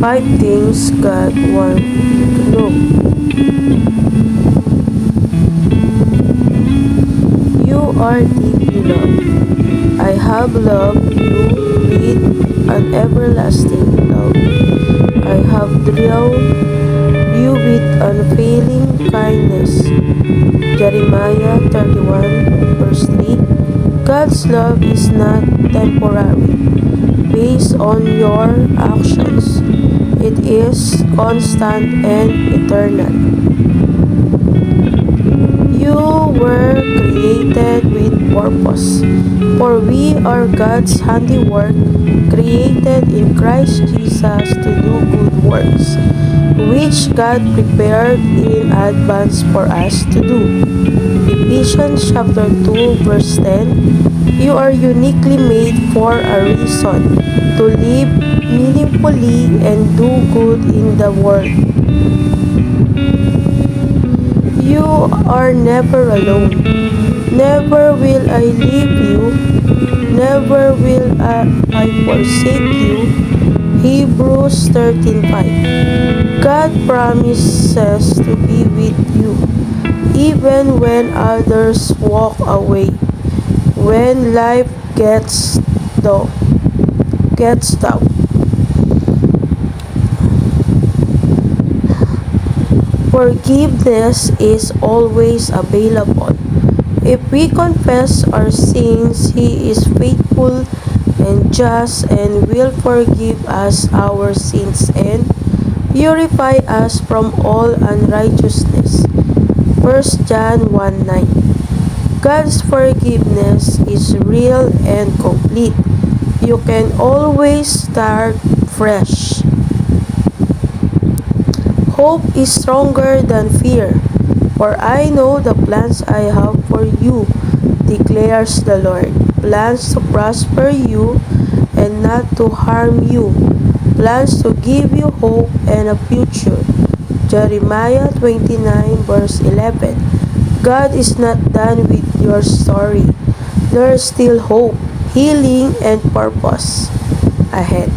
Five things God wants you to know. You are deeply loved. I have loved you with an everlasting love. I have drawn you with unfailing kindness. Jeremiah 31 verse 3. God's love is not temporary, based on your actions. It is constant and eternal. You were created with purpose, for we are God's handiwork, created in Christ Jesus to do good works, which God prepared in advance for us to do. Ephesians chapter 2 verse 10. You are uniquely made for a reason, to live meaningfully and do good in the world. You are never alone. Never will I leave you. Never will I forsake you. Hebrews 13:5. God promises to be with you, even when others walk away. When life gets tough. Forgiveness is always available. If we confess our sins, He is faithful and just and will forgive us our sins and purify us from all unrighteousness. 1 John 1:9. God's forgiveness is real and complete. You can always start fresh. Hope is stronger than fear, for I know the plans I have for you, declares the Lord. Plans to prosper you and not to harm you. Plans to give you hope and a future. Jeremiah 29 verse 11. God is not done with your story. There is still hope, healing, and purpose ahead.